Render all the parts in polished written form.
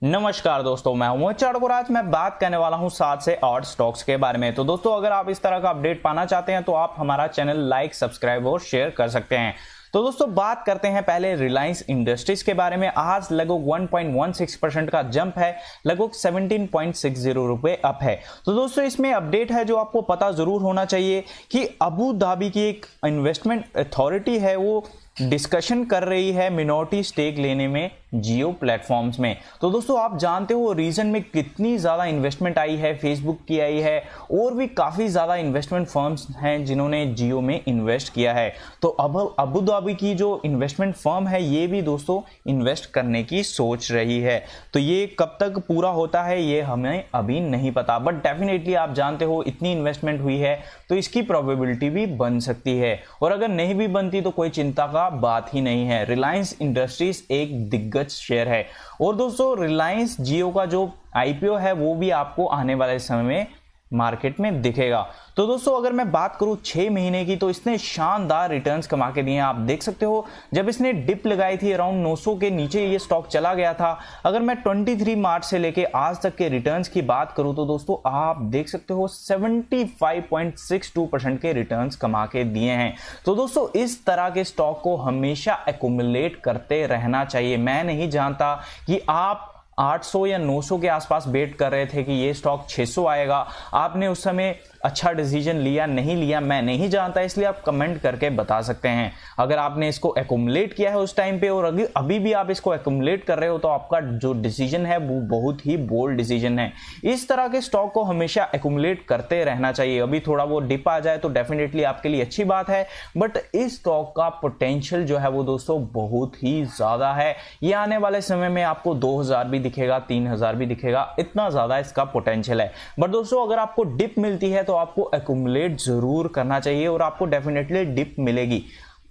नमस्कार दोस्तों, मैं हूं चढ़। आज मैं बात करने वाला हूं 7 से 8 स्टॉक्स के बारे में। तो दोस्तों, अगर आप इस तरह का अपडेट पाना चाहते हैं तो आप हमारा चैनल लाइक, सब्सक्राइब और शेयर कर सकते हैं। तो दोस्तों, बात करते हैं पहले रिलायंस इंडस्ट्रीज के बारे में। आज लगभग 1.16% का जंप है, लगभग 17.60 रुपए अप है। तो दोस्तों, इसमें अपडेट है जो आपको पता जरूर होना चाहिए कि अबू धाबी की एक इन्वेस्टमेंट अथॉरिटी है, वो डिस्कशन कर रही है मिनॉरिटी स्टेक लेने में जियो प्लेटफॉर्म्स में। तो दोस्तों, आप जानते हो रीजन में कितनी ज्यादा इन्वेस्टमेंट आई है, फेसबुक की आई है और भी काफी ज्यादा इन्वेस्टमेंट फर्म्स हैं जिन्होंने जियो में इन्वेस्ट किया है। तो अब अबू धाबी की जो इन्वेस्टमेंट फर्म है ये भी दोस्तों इन्वेस्ट करने की सोच रही है। तो ये कब तक पूरा होता है ये हमें अभी नहीं पता, बट डेफिनेटली आप जानते हो इतनी इन्वेस्टमेंट हुई है तो इसकी प्रोबेबिलिटी भी बन सकती है, और अगर नहीं भी बनती तो कोई चिंता का बात ही नहीं है। रिलायंस इंडस्ट्रीज एक दिग्गज शेयर है, और दोस्तों रिलायंस जियो का जो आईपीओ है वो भी आपको आने वाले समय में मार्केट में दिखेगा। तो दोस्तों, अगर मैं बात करूं 6 महीने की, तो इसने शानदार रिटर्न्स कमा के दिए हैं। आप देख सकते हो जब इसने डिप लगाई थी अराउंड 900 के नीचे ये स्टॉक चला गया था। अगर मैं 23 मार्च से लेके आज तक के रिटर्न्स की बात करूं तो दोस्तों आप देख सकते हो 75.62% के रिटर्न्स कमा के दिए हैं। तो दोस्तों, इस तरह के स्टॉक को हमेशा एक्यूमुलेट करते रहना चाहिए। मैं नहीं जानता कि आप 800 या 900 के आसपास बेट कर रहे थे कि ये स्टॉक 600 आएगा, आपने उस समय अच्छा डिसीजन लिया नहीं लिया मैं नहीं जानता, इसलिए आप कमेंट करके बता सकते हैं। अगर आपने इसको एक्यूमुलेट किया है उस टाइम पे और अभी भी आप इसको एक्यूमुलेट कर रहे हो तो आपका जो डिसीजन है वो बहुत ही बोल्ड डिसीजन है। इस तरह के स्टॉक को हमेशा एक्यूमुलेट करते रहना चाहिए। अभी थोड़ा वो डिप आ जाए तो डेफिनेटली आपके लिए अच्छी बात है, बट इस स्टॉक का पोटेंशियल जो है वो दोस्तों बहुत ही ज्यादा है। ये आने वाले समय में आपको 2000 भी दिखेगा, 3000 भी दिखेगा, इतना ज्यादा इसका पोटेंशियल है। बट दोस्तों, अगर आपको डिप मिलती है तो आपको एक्यूमुलेट जरूर करना चाहिए और आपको डेफिनेटली डिप मिलेगी।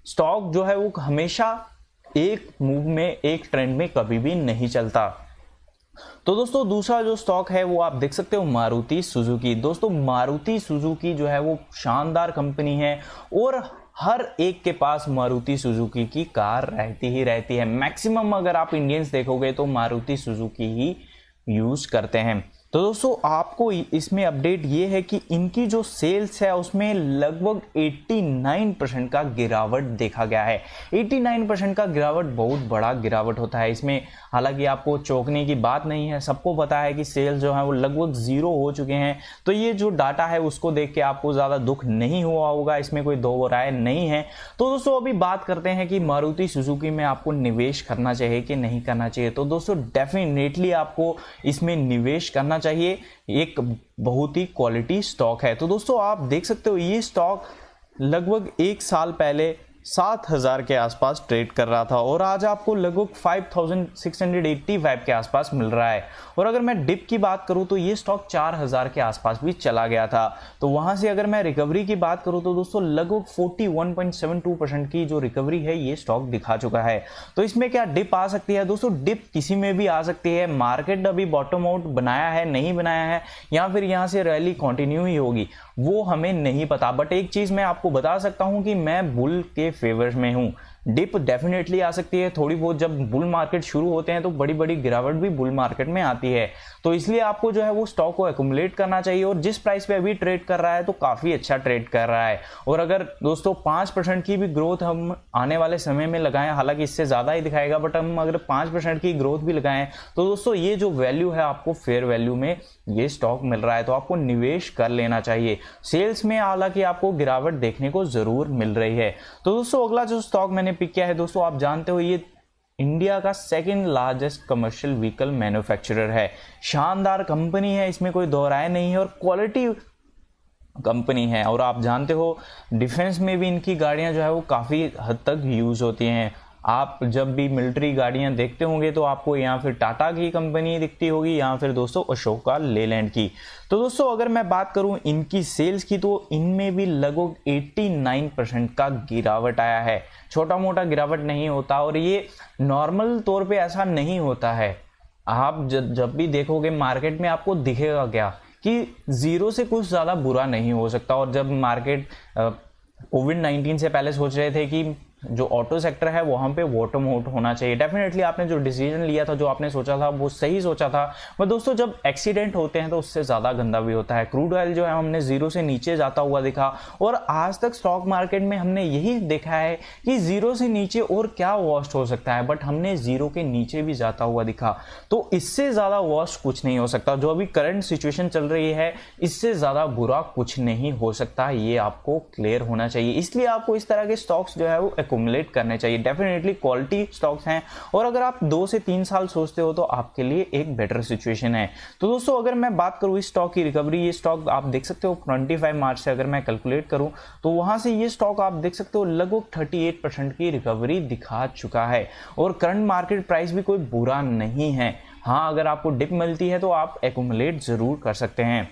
स्टॉक जो है वो हमेशा एक मूव में, एक ट्रेंड में कभी भी नहीं चलता। तो दोस्तों, दूसरा जो स्टॉक है वो आप देख सकते हो मारुति सुजुकी। दोस्तों, मारुति सुजुकी जो है वो शानदार कंपनी है और हर एक के पास मारुति सुजुकी की कार रहती ही रहती है। मैक्सिमम अगर आप इंडियंस देखोगे तो मारुति सुजुकी ही यूज करते हैं। तो दोस्तों, आपको इसमें अपडेट ये है कि इनकी जो सेल्स है उसमें लगभग 89% का गिरावट देखा गया है। 89% का गिरावट बहुत बड़ा गिरावट होता है। इसमें हालांकि आपको चौंकने की बात नहीं है, सबको पता है कि सेल्स जो है वो लगभग 0 हो चुके हैं। तो ये जो डाटा है उसको देख के आपको ज्यादा दुख नहीं हुआ होगा, इसमें कोई दो राय नहीं है। तो दोस्तों, अभी बात करते हैं कि मारुति सुजुकी में आपको निवेश करना चाहिए कि नहीं करना चाहिए। तो दोस्तों, डेफिनेटली आपको इसमें निवेश करना चाहिए। एक बहुत ही क्वालिटी स्टॉक है। तो दोस्तों, आप देख सकते हो ये स्टॉक लगभग 1 साल पहले 7000 के आसपास ट्रेड कर रहा था और आज आपको लगभग 5685 के आसपास मिल रहा है। और अगर मैं डिप की बात करूं तो ये स्टॉक 4000 के आसपास भी चला गया था। तो वहां से अगर मैं रिकवरी की बात करूं तो दोस्तों लगभग 41.72% की जो रिकवरी है ये स्टॉक दिखा चुका है। तो इसमें क्या डिप आ सकती है? दोस्तों, डिप किसी में भी आ सकती है। मार्केट अभी बॉटम आउट बनाया है, नहीं बनाया है, या फिर यहां से रैली कंटिन्यू ही होगी, वो हमें नहीं पता। बट एक चीज मैं आपको बता सकता हूं कि मैं बुल के फेवर में हूं। डिप डेफिनेटली आ सकती है थोड़ी बहुत। जब बुल मार्केट शुरू होते हैं तो बड़ी बड़ी गिरावट भी बुल मार्केट में आती है। तो इसलिए आपको जो है वो स्टॉक को एक्यूमुलेट करना चाहिए, और जिस प्राइस पे अभी ट्रेड कर रहा है तो काफी अच्छा ट्रेड कर रहा है। और अगर दोस्तों 5% की भी ग्रोथ हम आने वाले समय में लगाएं, हालांकि इससे ज्यादा ही दिखाएगा, बट हम अगर 5% की ग्रोथ भी लगाएं तो दोस्तों ये जो वैल्यू है आपको फेयर वैल्यू में ये स्टॉक मिल रहा है, तो आपको निवेश कर लेना चाहिए। सेल्स में हालांकि आपको गिरावट देखने को जरूर मिल रही है। तो दोस्तों, अगला जो स्टॉक मैंने पिक किया है दोस्तों, आप जानते हो ये इंडिया का second largest commercial vehicle manufacturer है। शानदार कंपनी है, इसमें कोई दो राय नहीं है, और क्वालिटी कंपनी है। और आप जानते हो डिफेंस में भी इनकी गाड़ियां जो है वो काफी हद तक यूज होती हैं। आप जब भी मिलिट्री गाड़ियां देखते होंगे तो आपको यहाँ फिर टाटा की कंपनी दिखती होगी, या फिर दोस्तों अशोका लेलैंड की। तो दोस्तों, अगर मैं बात करूं इनकी सेल्स की तो इनमें भी लगभग 89% का गिरावट आया है। छोटा मोटा गिरावट नहीं होता, और ये नॉर्मल तौर पे ऐसा नहीं होता है। आप जब भी देखोगे मार्केट में आपको दिखेगा क्या कि 0 से कुछ ज्यादा बुरा नहीं हो सकता। और जब मार्केट कोविड-19 से पहले सोच रहे थे कि जो ऑटो सेक्टर है वहां पे बॉटम आउट होना चाहिए। डेफिनेटली आपने जो डिसीजन लिया था, जो आपने सोचा था, वो सही सोचा था। पर दोस्तों जब एक्सीडेंट होते हैं तो उससे ज्यादा गंदा भी होता है। क्रूड ऑयल जो है हमने जीरो से नीचे जाता हुआ दिखा, और आज तक स्टॉक मार्केट में हमने यही देखा है कि जीरो से नीचे और क्या वर्स्ट हो सकता है, बट हमने जीरो के नीचे भी जाता हुआ दिखा। तो इससे ज्यादा वर्स्ट कुछ नहीं हो सकता। जो अभी करंट सिचुएशन चल रही है, इससे ज्यादा बुरा कुछ नहीं हो सकता, ये आपको क्लियर होना चाहिए। इसलिए आपको इस तरह के स्टॉक्स जो है वो एक्यूमुलेट करने चाहिए। डेफिनेटली क्वालिटी स्टॉक्स हैं, और अगर आप 2 से 3 साल सोचते हो तो आपके लिए एक बेटर सिचुएशन है। तो दोस्तों अगर मैं बात करूं इस स्टॉक की रिकवरी, ये स्टॉक आप देख सकते हो 25 मार्च से अगर मैं कैलकुलेट करूं तो वहां से ये स्टॉक आप देख सकते हो लगभग 38% की रिकवरी दिखा चुका है, और करंट मार्केट प्राइस भी कोई बुरा नहीं है। हाँ, अगर आपको डिप मिलती है तो आप एक्यूमुलेट जरूर कर सकते हैं।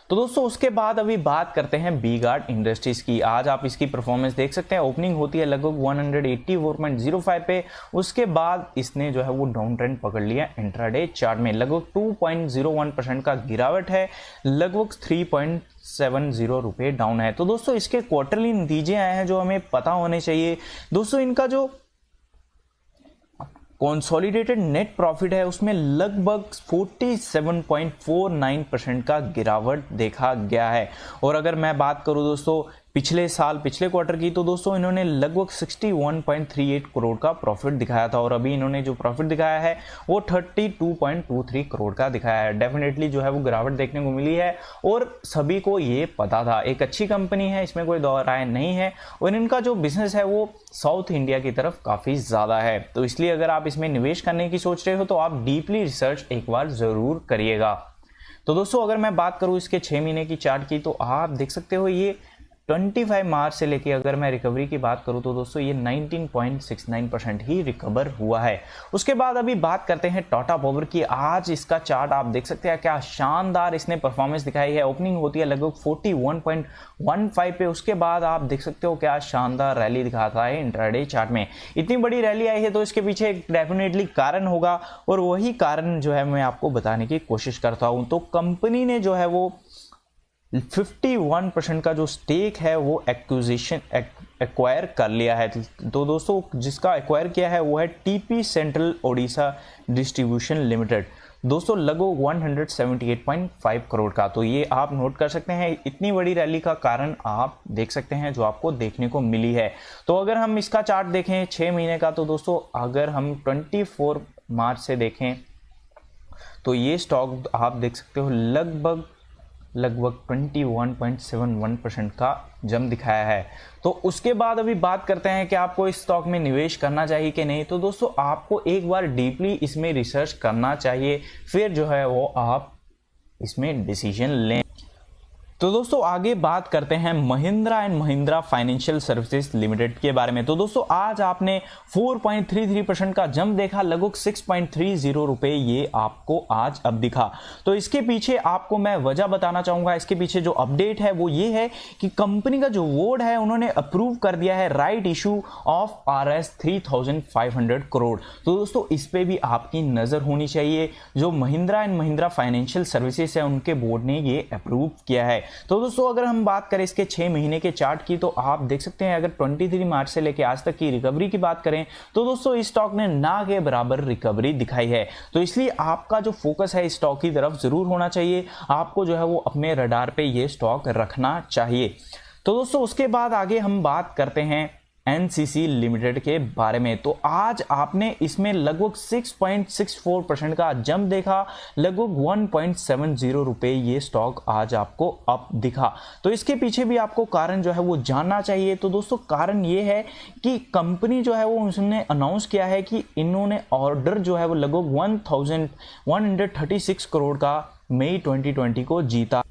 तो दोस्तों उसके बाद अभी बात करते हैं वी-गार्ड इंडस्ट्रीज की। आज आप इसकी परफॉर्मेंस देख सकते हैं, ओपनिंग होती है लगभग 184.05 पे, उसके बाद इसने जो है वो डाउन ट्रेंड पकड़ लिया इंट्राडे चार्ट में। लगभग 2.01% का गिरावट है, लगभग 3.70 रुपए डाउन है। तो दोस्तों इसके क्वार्टरली नतीजे आए हैं जो हमें पता होने चाहिए। दोस्तों इनका जो कॉन्सोलिडेटेड नेट प्रॉफिट है उसमें लगभग 47.49% का गिरावट देखा गया है। और अगर मैं बात करूं दोस्तों पिछले साल पिछले क्वार्टर की, तो दोस्तों इन्होंने लगभग 61.38 करोड़ का प्रॉफिट दिखाया था, और अभी इन्होंने जो प्रॉफिट दिखाया है वो 32.23 करोड़ का दिखाया है। डेफिनेटली जो है वो गिरावट देखने को मिली है, और सभी को ये पता था। एक अच्छी कंपनी है, इसमें कोई दो राय नहीं है, और इनका जो बिजनेस है वो साउथ इंडिया की तरफ काफ़ी ज़्यादा है। तो इसलिए अगर आप इसमें निवेश करने की सोच रहे हो तो आप डीपली रिसर्च एक बार ज़रूर करिएगा। तो दोस्तों अगर मैं बात करूँ इसके 6 महीने की चार्ट की, तो आप देख सकते हो ये 25 मार्च से लेके अगर मैं रिकवरी की बात करूं तो दोस्तों ये 19.69% ही रिकवर हुआ है। उसके बाद अभी बात करते हैं टाटा पावर की। आज इसका चार्ट आप देख सकते हैं, क्या शानदार इसने परफॉर्मेंस दिखाई है। ओपनिंग होती है लगभग 41.15 पे, उसके बाद आप देख सकते हो क्या शानदार रैली दिखाता है इंट्राडे चार्ट में। इतनी बड़ी रैली आई है तो इसके पीछे एक डेफिनेटली कारण होगा, और वही कारण जो है मैं आपको बताने की कोशिश करता हूं। तो कंपनी ने जो है वो 51% का जो स्टेक है वो एक्वायर कर लिया है। तो दोस्तों जिसका एक्वायर किया है वो है TP central Odisha distribution limited, दोस्तों लगभग 178.5 करोड़ का। तो ये आप नोट कर सकते हैं, इतनी बड़ी रैली का कारण आप देख सकते हैं जो आपको देखने को मिली है। तो अगर हम इसका चार्ट देखें 6 महीने का, तो दोस्तों अगर हम 24 मार्च से देखें तो ये स्टॉक आप देख सकते हो लगभग 21.71% का जंप दिखाया है। तो उसके बाद अभी बात करते हैं कि आपको इस स्टॉक में निवेश करना चाहिए कि नहीं। तो दोस्तों आपको एक बार डीपली इसमें रिसर्च करना चाहिए, फिर जो है वो आप इसमें डिसीजन लें। तो दोस्तों आगे बात करते हैं Mahindra and Mahindra financial services limited के बारे में। तो दोस्तों आज आपने 4.33% का जंप देखा, लगभग 6.30 रुपए ये आपको आज अब दिखा। तो इसके पीछे आपको मैं वजह बताना चाहूंगा। इसके पीछे जो अपडेट है वो ये है कि कंपनी का जो बोर्ड है उन्होंने अप्रूव कर दिया है right issue of RS 3,500 crore. तो दोस्तों इस पे भी आपकी नजर होनी चाहिए। जो Mahindra and Mahindra financial services है उनके बोर्ड ने ये अप्रूव किया है। तो दोस्तों अगर हम बात करें इसके 6 महीने के चार्ट की, तो आप देख सकते हैं अगर 23 मार्च से लेकर आज तक की रिकवरी की बात करें तो दोस्तों इस स्टॉक ने ना के बराबर रिकवरी दिखाई है। तो इसलिए आपका जो फोकस है इस स्टॉक की तरफ जरूर होना चाहिए, आपको जो है वो अपने रडार पे ये स्टॉक रखना चाहिए। तो दोस्तों उसके बाद आगे हम बात करते हैं एनसीसी लिमिटेड के बारे में। तो आज आपने इसमें लगभग 6.64% का जंप देखा, लगभग 1.70 रुपए ये स्टॉक आज आपको अप दिखा। तो इसके पीछे भी आपको कारण जो है वो जानना चाहिए। तो दोस्तों कारण ये है कि कंपनी जो है वो उसने अनाउंस किया है कि इन्होंने ऑर्डर जो है वो लगभग 1136 करोड़ का मई 2020 को जीता।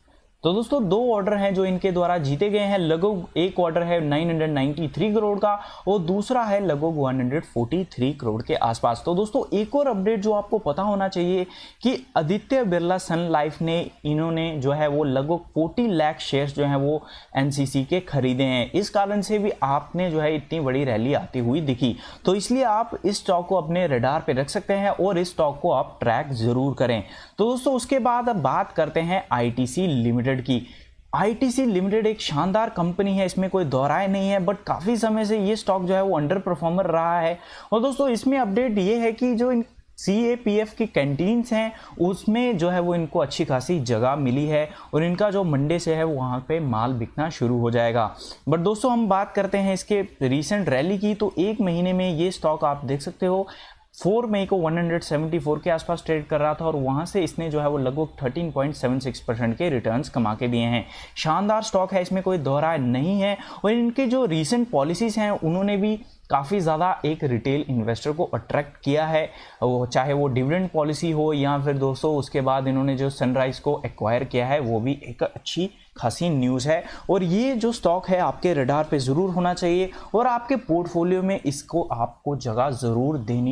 तो दोस्तों 2 ऑर्डर हैं जो इनके द्वारा जीते गए हैं। लगभग एक ऑर्डर है 993 करोड़ का और दूसरा है लगभग 143 करोड़ के आसपास। तो दोस्तों एक और अपडेट जो आपको पता होना चाहिए कि आदित्य बिरला सन लाइफ ने इन्होंने जो है वो लगभग 40 लाख शेयर्स जो हैं वो एनसीसी के खरीदे हैं। इस कारण से भी आपने जो है इतनी बड़ी रैली आती हुई दिखी। तो इसलिए आप इस स्टॉक को अपने रडार पे रख सकते हैं और इस स्टॉक को आप ट्रैक जरूर करें। तो दोस्तों उसके बाद अब बात करते हैं आईटीसी लिमिटेड की। आईटीसी लिमिटेड एक शानदार कंपनी है, इसमें कोई दोहराए नहीं है, बट काफ़ी समय से ये स्टॉक जो है वो अंडर परफॉर्मर रहा है। और दोस्तों इसमें अपडेट ये है कि जो इन CAPF की कैंटीन्स हैं उसमें जो है वो इनको अच्छी खासी जगह मिली है और इनका जो मंडे से है वहाँ पे माल बिकना शुरू हो जाएगा। बट दोस्तों हम बात करते हैं इसके रीसेंट रैली की, तो एक महीने में ये स्टॉक आप देख सकते हो 4 मई को 174 के आसपास ट्रेड कर रहा था और वहां से इसने जो है वो लगभग 13.76% के रिटर्न्स कमा के दिए हैं। शानदार स्टॉक है, इसमें कोई दोहराए नहीं है। और इनके जो रीसेंट पॉलिसीज हैं उन्होंने भी काफ़ी ज़्यादा एक रिटेल इन्वेस्टर को अट्रैक्ट किया है, वो चाहे वो डिविडेंड पॉलिसी हो या फिर दोस्तों उसके बाद इन्होंने जो सनराइज को एक्वायर किया है वो भी एक अच्छी खासी न्यूज़ है। और ये जो स्टॉक है आपके रडार पे ज़रूर होना चाहिए और आपके पोर्टफोलियो में इसको आपको जगह ज़रूर देनी